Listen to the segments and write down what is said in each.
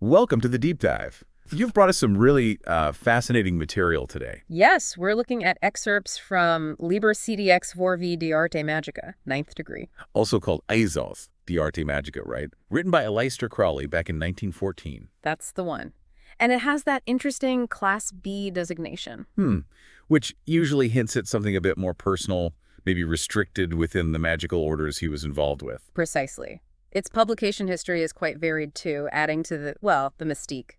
Welcome to the deep dive. You've brought us some really fascinating material today. Yes, we're looking at excerpts from Liber CDXIV De Arte Magica, 9th degree. Also called Aleister De Arte Magica, right? Written by Aleister Crowley back in 1914. That's the one. And it has that interesting Class B designation. Which usually hints at something a bit more personal, maybe restricted within the magical orders he was involved with. Precisely. Its publication history is quite varied, too, adding to the mystique.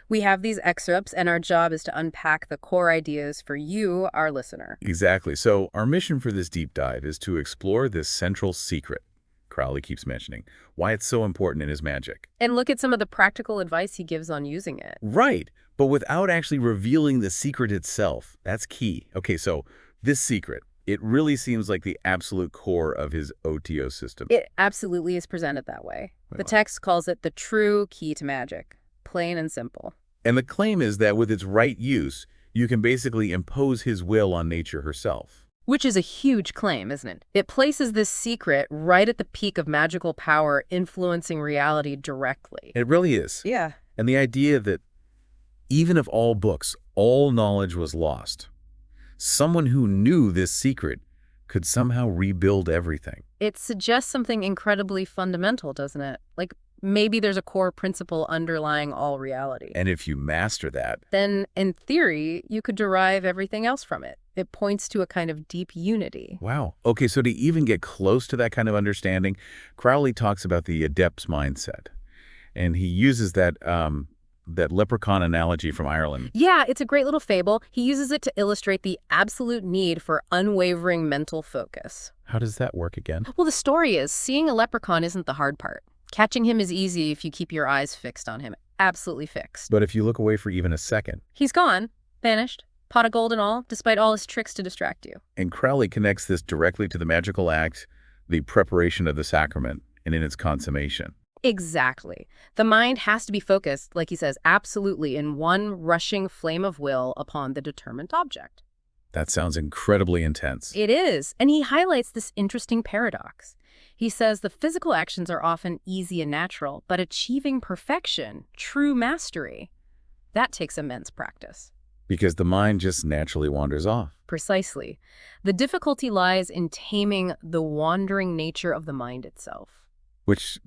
We have these excerpts, and our job is to unpack the core ideas for you, our listener. Exactly. So our mission for this deep dive is to explore this central secret Crowley keeps mentioning, why it's so important in his magic. And look at some of the practical advice he gives on using it. Right, but without actually revealing the secret itself. That's key. Okay, so this secret, it really seems like the absolute core of his OTO system. It absolutely is presented that way. The text calls it the true key to magic. Plain and simple. And the claim is that with its right use, you can basically impose his will on nature herself. Which is a huge claim, isn't it? It places this secret right at the peak of magical power, influencing reality directly. It really is. Yeah. And the idea that even if all books, all knowledge was lost, someone who knew this secret could somehow rebuild everything. It suggests something incredibly fundamental, doesn't it? Like maybe there's a core principle underlying all reality. And if you master that, then in theory, you could derive everything else from it. It points to a kind of deep unity. wow. Okay, so to even get close to that kind of understanding, Crowley talks about the adept's mindset. And he uses that leprechaun analogy from Ireland. Yeah, it's a great little fable. He uses it to illustrate the absolute need for unwavering mental focus. How does that work again? Well, the story is, seeing a leprechaun isn't the hard part. Catching him is easy if you keep your eyes fixed on him. Absolutely fixed. But if you look away for even a second. He's gone. Vanished. Pot of gold and all, despite all his tricks to distract you. And Crowley connects this directly to the magical act, the preparation of the sacrament, and in its consummation. Exactly. The mind has to be focused, like he says, absolutely in one rushing flame of will upon the determined object. That sounds incredibly intense. It is. And he highlights this interesting paradox. He says the physical actions are often easy and natural, but achieving perfection, true mastery, that takes immense practice. Because the mind just naturally wanders off. Precisely. The difficulty lies in taming the wandering nature of the mind itself. Which,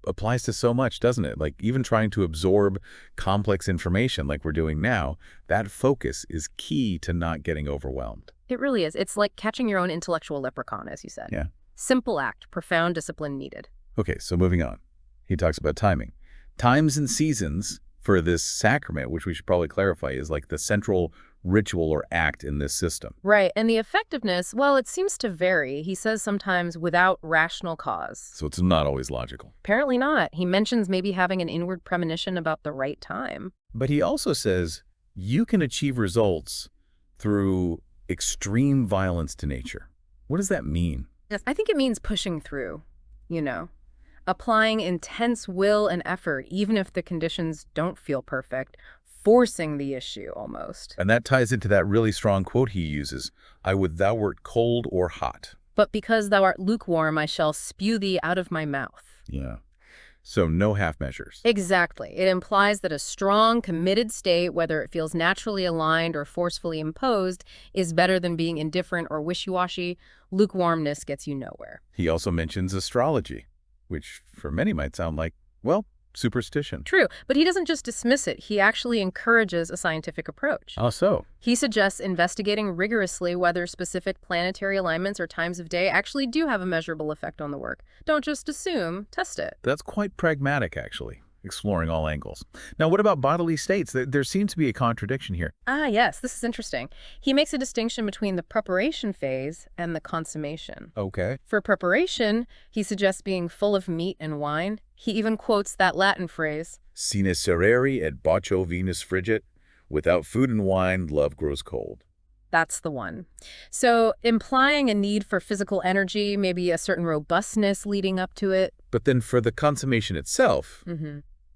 applies to so much, doesn't it? Like even trying to absorb complex information like we're doing now, that focus is key to not getting overwhelmed. It really is. It's like catching your own intellectual leprechaun, as you said. Yeah. Simple act, profound discipline needed. Okay, so moving on. He talks about timing. Times and seasons for this sacrament, which we should probably clarify, is like the central ritual or act in this system. Right, and the effectiveness, well, it seems to vary. He says sometimes without rational cause. So it's not always logical. Apparently not. He mentions maybe having an inward premonition about the right time. But he also says you can achieve results through extreme violence to nature. What does that mean? Yes, I think it means pushing through, applying intense will and effort, even if the conditions don't feel perfect, forcing the issue almost. And that ties into that really strong quote he uses, I would thou wert cold or hot. But because thou art lukewarm, I shall spew thee out of my mouth. Yeah. So no half measures. Exactly. It implies that a strong, committed state, whether it feels naturally aligned or forcefully imposed, is better than being indifferent or wishy-washy. Lukewarmness gets you nowhere. He also mentions astrology, which for many might sound like, well, superstition. True, but he doesn't just dismiss it. He actually encourages a scientific approach. How so? He suggests investigating rigorously whether specific planetary alignments or times of day actually do have a measurable effect on the work. Don't just assume, test it. That's quite pragmatic, actually, exploring all angles. Now, what about bodily states? There seems to be a contradiction here. Ah, yes, this is interesting. He makes a distinction between the preparation phase and the consummation. Okay. For preparation, he suggests being full of meat and wine. He even quotes that Latin phrase, Sine sereri et baccho Venus frigit. Without food and wine, love grows cold. That's the one. So implying a need for physical energy, maybe a certain robustness leading up to it. But then for the consummation itself,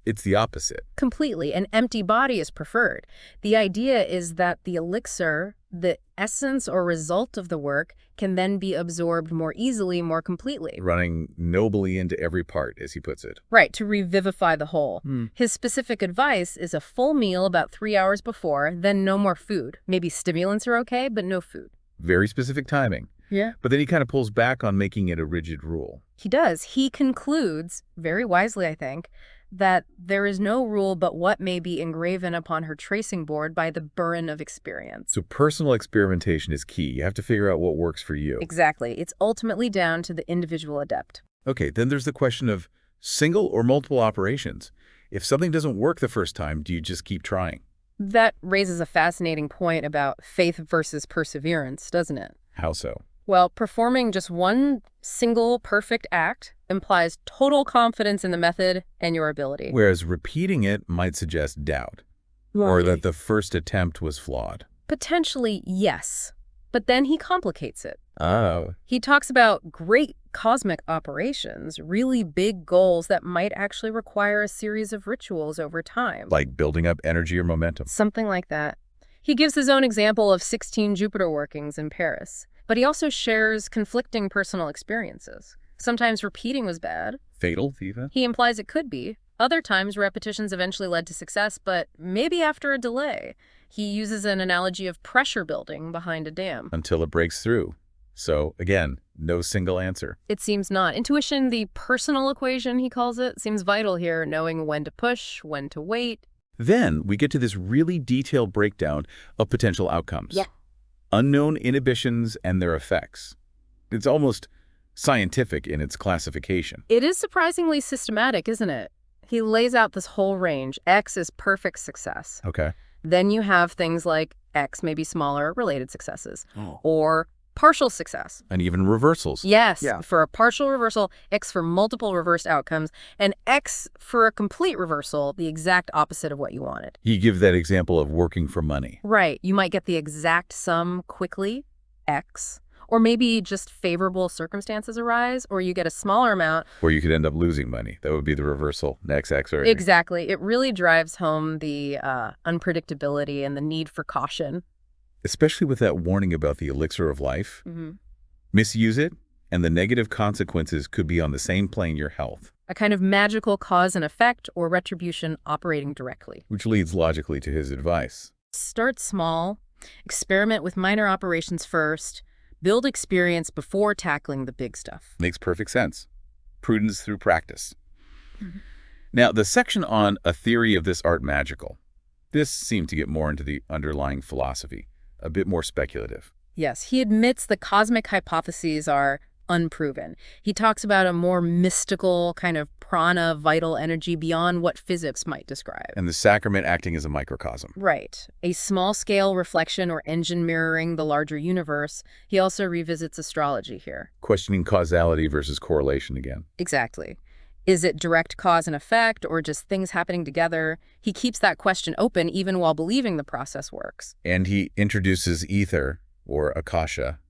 it's the opposite. Completely. An empty body is preferred. The idea is that the elixir, the essence or result of the work can then be absorbed more easily, more completely. Running nobly into every part, as he puts it. Right, to revivify the whole. His specific advice is a full meal about 3 hours before, then no more food. Maybe stimulants are okay, but no food. Very specific timing. Yeah. But then he kind of pulls back on making it a rigid rule. He does. He concludes, very wisely I think, that there is no rule but what may be engraven upon her tracing board by the burren of experience. So personal experimentation is key. You have to figure out what works for you. Exactly. It's ultimately down to the individual adept. Okay, then there's the question of single or multiple operations. If something doesn't work the first time, do you just keep trying? That raises a fascinating point about faith versus perseverance, doesn't it? How so? Well, performing just one single perfect act implies total confidence in the method and your ability. Whereas repeating it might suggest doubt, or that the first attempt was flawed. Potentially, yes. But then he complicates it. Oh. He talks about great cosmic operations, really big goals that might actually require a series of rituals over time. Like building up energy or momentum. Something like that. He gives his own example of 16 Jupiter workings in Paris. But he also shares conflicting personal experiences. Sometimes repeating was bad. Fatal, even? He implies it could be. Other times, repetitions eventually led to success, but maybe after a delay. He uses an analogy of pressure building behind a dam. Until it breaks through. So, again, no single answer. It seems not. Intuition, the personal equation, he calls it, seems vital here, knowing when to push, when to wait. Then we get to this really detailed breakdown of potential outcomes. Yeah. Unknown inhibitions and their effects. It's almost scientific in its classification. It is surprisingly systematic, isn't it? He lays out this whole range. X is perfect success. Okay. Then you have things like X may be smaller related successes, Oh. or partial success. And even reversals. Yes, Yeah. for a partial reversal, X for multiple reversed outcomes, and X for a complete reversal, the exact opposite of what you wanted. You give that example of working for money. Right. You might get the exact sum quickly, X, or maybe just favorable circumstances arise, or you get a smaller amount. Or you could end up losing money. That would be the reversal, XX. Or Exactly. It really drives home the unpredictability and the need for caution. Especially with that warning about the elixir of life. Misuse it, and the negative consequences could be on the same plane your health. A kind of magical cause and effect or retribution operating directly. Which leads logically to his advice. Start small, experiment with minor operations first, build experience before tackling the big stuff. Makes perfect sense. Prudence through practice. Now, the section on a theory of this art magical. This seemed to get more into the underlying philosophy, a bit more speculative. Yes, he admits the cosmic hypotheses are unproven. He talks about a more mystical kind of prana, vital energy beyond what physics might describe. And the sacrament acting as a microcosm. Right. A small-scale reflection or engine mirroring the larger universe. He also revisits astrology here. Questioning causality versus correlation again. Exactly. Is it direct cause and effect, or just things happening together? He keeps that question open even while believing the process works. And he introduces ether, or akasha,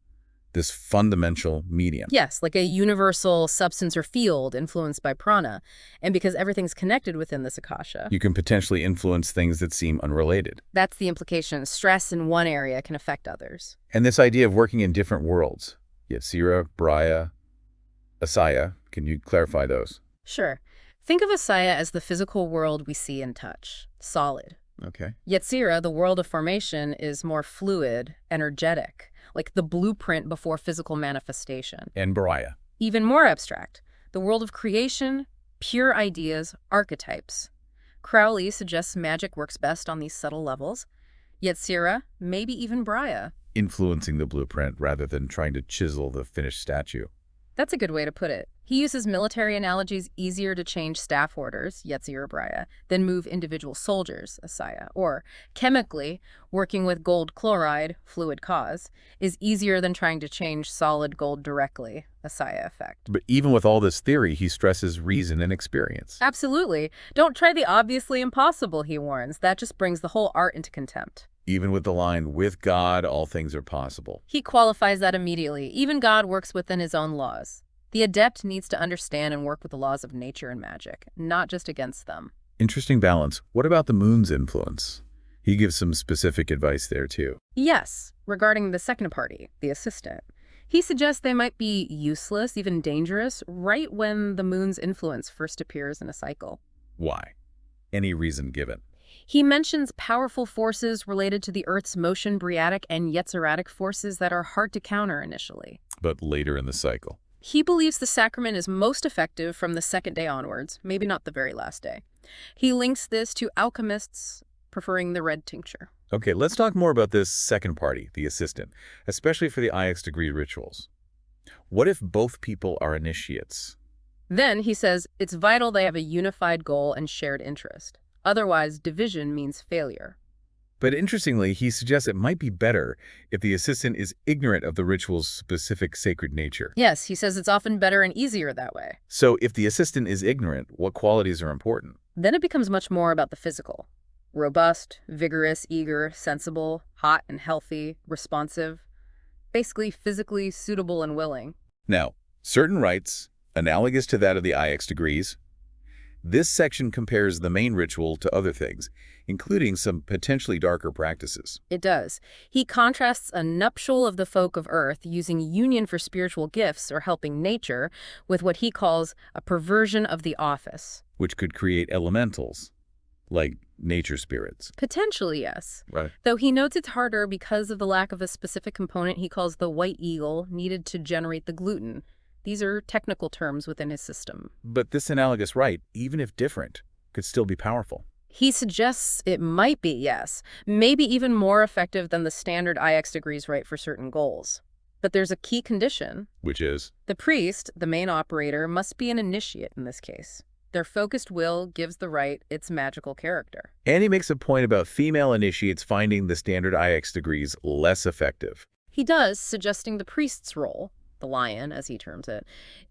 this fundamental medium. Yes, like a universal substance or field influenced by prana. And because everything's connected within this akasha, You can potentially influence things that seem unrelated. that's the implication. Stress in one area can affect others. And this idea of working in different worlds. Yetzirah, Braya, Asaya. Can you clarify those? Sure. Think of Asaya as the physical world we see and touch, solid. Okay. Yetzirah, the world of formation, is more fluid, energetic, like the blueprint before physical manifestation. And Braya. Even more abstract, the world of creation, pure ideas, archetypes. Crowley suggests magic works best on these subtle levels. Yetzirah, maybe even Braya. Influencing the blueprint rather than trying to chisel the finished statue. That's a good way to put it. He uses military analogies: easier to change staff orders, Yetzirah Braya, than move individual soldiers, Asaya. Or, chemically, working with gold chloride, fluid cause, is easier than trying to change solid gold directly, Asaya effect. But even with all this theory, he stresses reason and experience. Absolutely. Don't try the obviously impossible, he warns. That just brings the whole art into contempt. Even with the line, with God, all things are possible. He qualifies that immediately. Even God works within his own laws. The adept needs to understand and work with the laws of nature and magic, not just against them. Interesting balance. What about the moon's influence? He gives some specific advice there, too. Yes, regarding the second party, the assistant, he suggests they might be useless, even dangerous, right when the moon's influence first appears in a cycle. Why? Any reason given? He mentions powerful forces related to the Earth's motion, Briatic and Yetziratic forces that are hard to counter initially. But later in the cycle. He believes the sacrament is most effective from the second day onwards, maybe not the very last day. He links this to alchemists preferring the red tincture. Okay, let's talk more about this second party, the assistant, especially for the IX degree rituals. What if both people are initiates? Then, he says, it's vital they have a unified goal and shared interest. Otherwise, division means failure. But interestingly, he suggests it might be better if the assistant is ignorant of the ritual's specific sacred nature. Yes, he says it's often better and easier that way. So if the assistant is ignorant, what qualities are important? Then it becomes much more about the physical. Robust, vigorous, eager, sensible, hot and healthy, responsive. Basically, physically suitable and willing. Now, certain rites, analogous to that of the IX degrees. This section compares the main ritual to other things, including some potentially darker practices. It does. He contrasts a nuptial of the folk of Earth using union for spiritual gifts or helping nature with what he calls a perversion of the office. Which could create elementals, like nature spirits. Potentially, yes. Right. Though he notes it's harder because of the lack of a specific component he calls the white eagle needed to generate the gluten. These are technical terms within his system. But this analogous rite, even if different, could still be powerful. He suggests it might be, yes, maybe even more effective than the standard IX degrees rite for certain goals. But there's a key condition. Which is? The priest, the main operator, must be an initiate in this case. Their focused will gives the rite its magical character. And he makes a point about female initiates finding the standard IX degrees less effective. He does, suggesting the priest's role, the lion, as he terms it,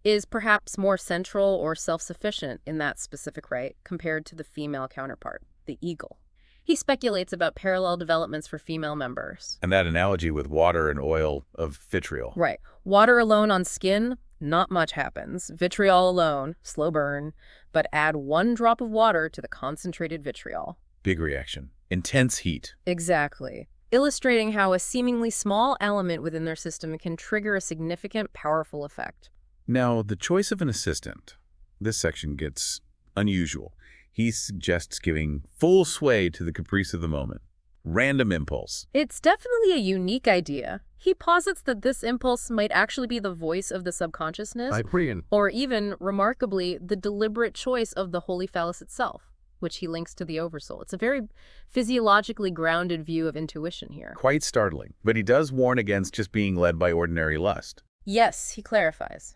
is perhaps more central or self-sufficient in that specific rite compared to the female counterpart, the eagle. He speculates about parallel developments for female members. And that analogy with water and oil of vitriol. Right. Water alone on skin, not much happens. Vitriol alone, slow burn. But add 1 drop of water to the concentrated vitriol. Big reaction. Intense heat. Exactly. Illustrating how a seemingly small element within their system can trigger a significant, powerful effect. Now, the choice of an assistant. This section gets unusual. He suggests giving full sway to the caprice of the moment. Random impulse. It's definitely a unique idea. He posits that this impulse might actually be the voice of the subconsciousness, or even, remarkably, the deliberate choice of the holy phallus itself, which he links to the oversoul. It's a very physiologically grounded view of intuition here. Quite startling, but he does warn against just being led by ordinary lust. Yes, he clarifies.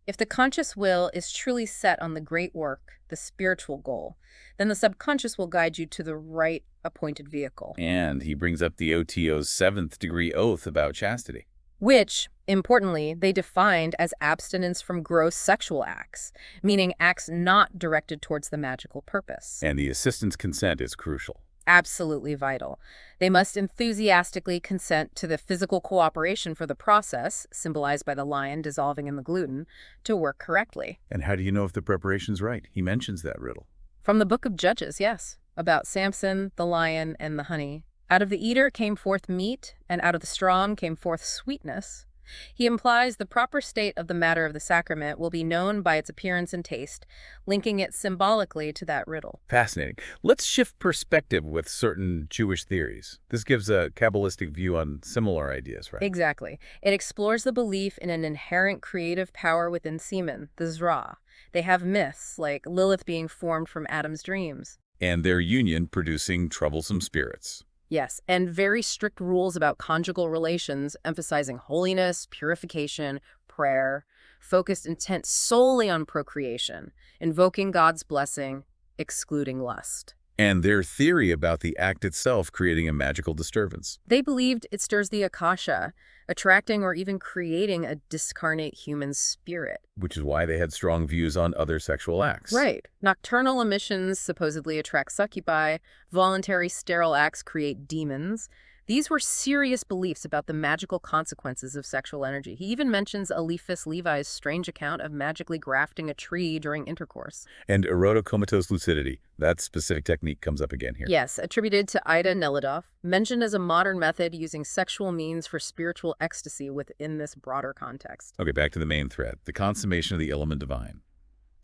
If the conscious will is truly set on the great work, the spiritual goal, then the subconscious will guide you to the right appointed vehicle. And he brings up the OTO's 7th degree oath about chastity. Which, importantly, they defined as abstinence from gross sexual acts, meaning acts not directed towards the magical purpose. And the assistant's consent is crucial. Absolutely vital. They must enthusiastically consent to the physical cooperation for the process, symbolized by the lion dissolving in the gluten, to work correctly. And how do you know if the preparation's right? He mentions that riddle. From the book of Judges, yes, about Samson, the lion, and the honey. Out of the eater came forth meat, and out of the strong came forth sweetness. He implies the proper state of the matter of the sacrament will be known by its appearance and taste, linking it symbolically to that riddle. Fascinating. Let's shift perspective with certain Jewish theories. This gives a Kabbalistic view on similar ideas, right? Exactly. It explores the belief in an inherent creative power within semen, the Zra. They have myths, like Lilith being formed from Adam's dreams. And their union producing troublesome spirits. Yes, and very strict rules about conjugal relations, emphasizing holiness, purification, prayer, focused intent solely on procreation, invoking God's blessing, excluding lust. And their theory about the act itself creating a magical disturbance. They believed it stirs the akasha, attracting or even creating a discarnate human spirit. Which is why they had strong views on other sexual acts. Right. Nocturnal emissions supposedly attract succubi, voluntary sterile acts create demons, These were serious beliefs about the magical consequences of sexual energy. He even mentions Eliphas Levi's strange account of magically grafting a tree during intercourse. And erotocomatose lucidity, that specific technique comes up again here. Yes, attributed to Ida Nelidoff, mentioned as a modern method using sexual means for spiritual ecstasy within this broader context. Okay, back to the main thread, the consummation of the element divine.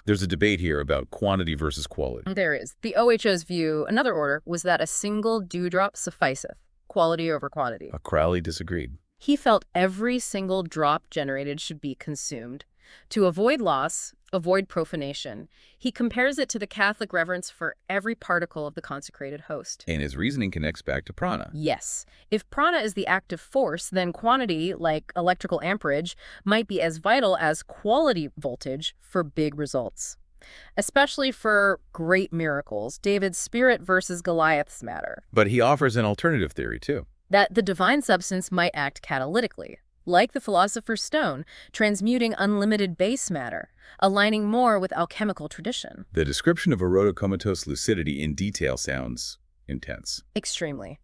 There's a debate here about quantity versus quality. There is. The OHO's view, another order, was that a single dewdrop sufficeth, quality over quantity. Crowley disagreed. He felt every single drop generated should be consumed. To avoid loss, avoid profanation, he compares it to the Catholic reverence for every particle of the consecrated host. And his reasoning connects back to prana. Yes. If prana is the active force, then quantity, like electrical amperage, might be as vital as quality voltage for big results. Especially for great miracles, David's spirit versus Goliath's matter. But he offers an alternative theory, too. That the divine substance might act catalytically, like the philosopher's stone, transmuting unlimited base matter, aligning more with alchemical tradition. The description of erotocomatose lucidity in detail sounds intense. Extremely.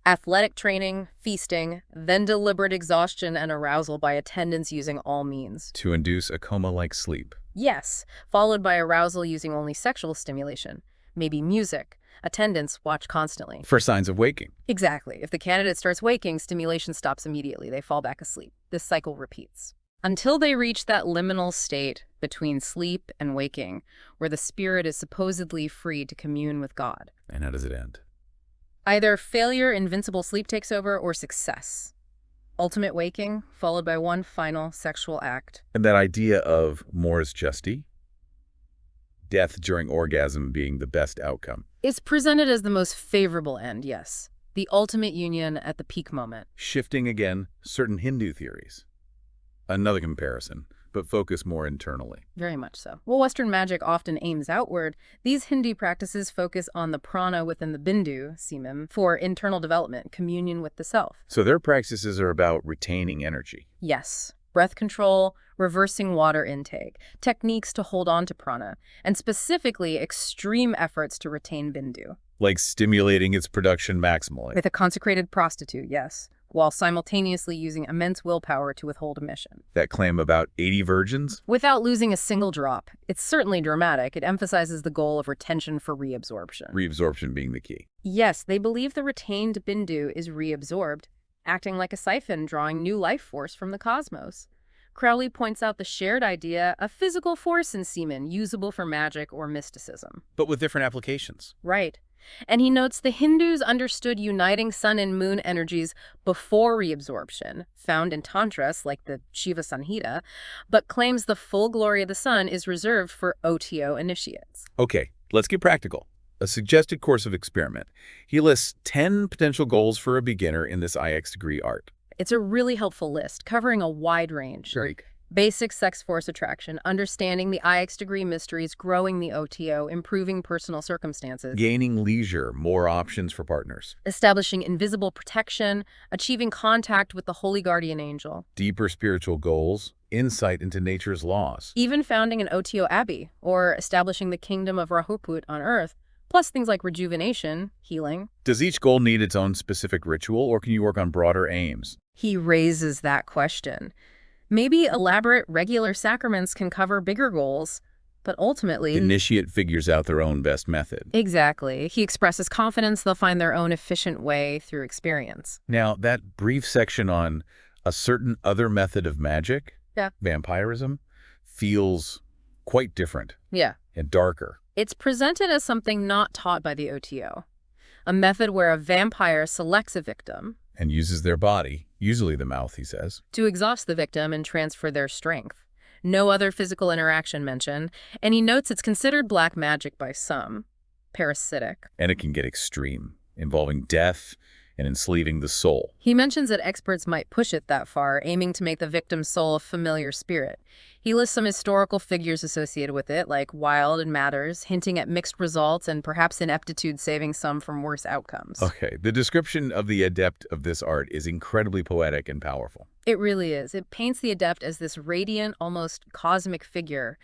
Athletic training, feasting, then deliberate exhaustion and arousal by attendants using all means. To induce a coma-like sleep. Yes, followed by arousal using only sexual stimulation, maybe music. Attendants watch constantly. For signs of waking. Exactly. If the candidate starts waking, stimulation stops immediately. They fall back asleep. This cycle repeats until they reach that liminal state between sleep and waking, where the spirit is supposedly free to commune with God. And how does it end? Either failure, invincible sleep takes over, or success. Ultimate waking, followed by one final sexual act. And that idea of mors justi? Death during orgasm being the best outcome. It's presented as the most favorable end, yes. The ultimate union at the peak moment. Shifting again certain Hindu theories. Another comparison, but focus more internally. Very much so. While Western magic often aims outward, these Hindu practices focus on the prana within the bindu, simim, for internal development, communion with the self. So their practices are about retaining energy. Yes. Breath control, reversing water intake, techniques to hold on to prana, and specifically extreme efforts to retain bindu. Like stimulating its production maximally. With a consecrated prostitute, yes, while simultaneously using immense willpower to withhold emission. That claim about 80 virgins? Without losing a single drop. It's certainly dramatic. It emphasizes the goal of retention for reabsorption. Reabsorption being the key. Yes, they believe the retained bindu is reabsorbed, acting like a siphon drawing new life force from the cosmos. Crowley points out the shared idea of physical force in semen, usable for magic or mysticism. But with different applications. Right. And he notes the Hindus understood uniting sun and moon energies before reabsorption, found in tantras like the Shiva Samhita, but claims the full glory of the sun is reserved for OTO initiates. Okay, let's get practical. A suggested course of experiment. He lists 10 potential goals for a beginner in this IX degree art. It's a really helpful list, covering a wide range. Great. Basic sex force attraction, understanding the IX degree mysteries, growing the OTO, improving personal circumstances. Gaining leisure, more options for partners. Establishing invisible protection, achieving contact with the holy guardian angel. Deeper spiritual goals, insight into nature's laws. Even founding an OTO abbey, or establishing the kingdom of Rahuput on Earth, plus things like rejuvenation, healing. Does each goal need its own specific ritual, or can you work on broader aims? He raises that question. Maybe elaborate regular sacraments can cover bigger goals, but ultimately... The initiate figures out their own best method. Exactly. He expresses confidence they'll find their own efficient way through experience. Now, that brief section on a certain other method of magic, Yeah. vampirism, feels quite different. Yeah. And darker. It's presented as something not taught by the OTO, a method where a vampire selects a victim And uses their body, usually the mouth, he says. to exhaust the victim and transfer their strength. No other physical interaction mentioned, and he notes it's considered black magic by some, parasitic. And it can get extreme, involving death and enslaving the soul. He mentions that experts might push it that far, aiming to make the victim's soul a familiar spirit. He lists some historical figures associated with it, like Wild and Matters, hinting at mixed results and perhaps ineptitude saving some from worse outcomes. Okay, the description of the adept of this art is incredibly poetic and powerful. It really is. It paints the adept as this radiant, almost cosmic figure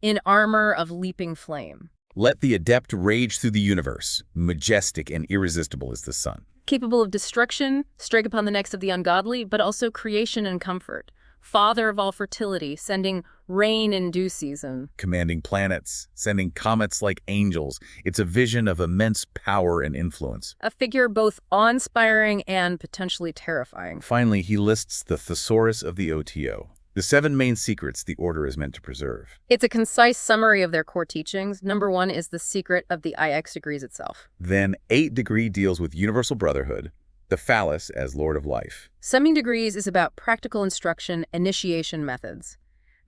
in armor of leaping flame. Let the adept rage through the universe, majestic and irresistible as the sun. Capable of destruction, strike upon the necks of the ungodly, but also creation and comfort. Father of all fertility, sending rain in due season. Commanding planets, sending comets like angels. It's a vision of immense power and influence. A figure both awe-inspiring and potentially terrifying. Finally, he lists the thesaurus of the OTO, the 7 main secrets the order is meant to preserve. It's a concise summary of their core teachings. Number 1 is the secret of the IX degrees itself. Then 8 degree deals with universal brotherhood, the phallus as Lord of Life. Summing degrees is about practical instruction, initiation methods.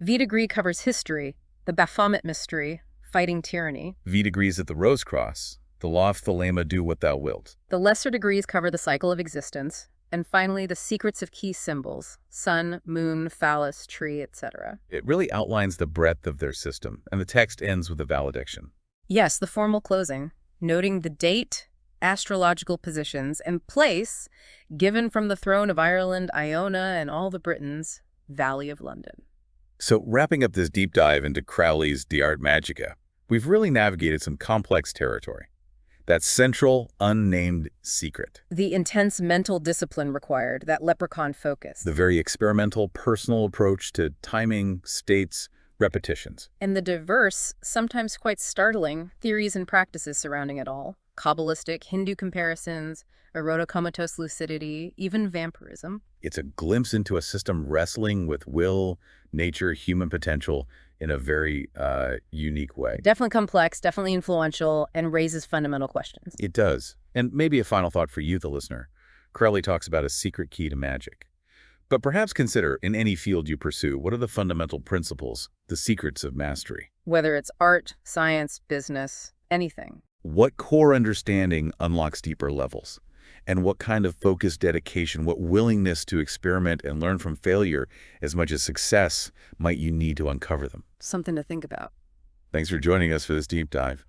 V degree covers history, the Baphomet mystery, fighting tyranny. V degrees at the Rose Cross, the law of Thelema, do what thou wilt. The lesser degrees cover the cycle of existence. And finally, the secrets of key symbols, sun, moon, phallus, tree, etc. It really outlines the breadth of their system, and the text ends with a valediction. Yes, the formal closing, noting the date, astrological positions, and place given from the throne of Ireland, Iona, and all the Britons, Valley of London. So wrapping up this deep dive into Crowley's De Arte Magica, we've really navigated some complex territory. That central, unnamed secret. The intense mental discipline required, that leprechaun focus. The very experimental, personal approach to timing, states, repetitions. And the diverse, sometimes quite startling, theories and practices surrounding it all. Kabbalistic, Hindu comparisons, erotocomatose lucidity, even vampirism. It's a glimpse into a system wrestling with will, nature, human potential in a very unique way. Definitely complex, definitely influential, and raises fundamental questions. It does. And maybe a final thought for you, the listener. Crowley talks about a secret key to magic. But perhaps consider, in any field you pursue, what are the fundamental principles, the secrets of mastery? Whether it's art, science, business, anything. What core understanding unlocks deeper levels? And what kind of focused dedication, what willingness to experiment and learn from failure as much as success might you need to uncover them? Something to think about. Thanks for joining us for this deep dive.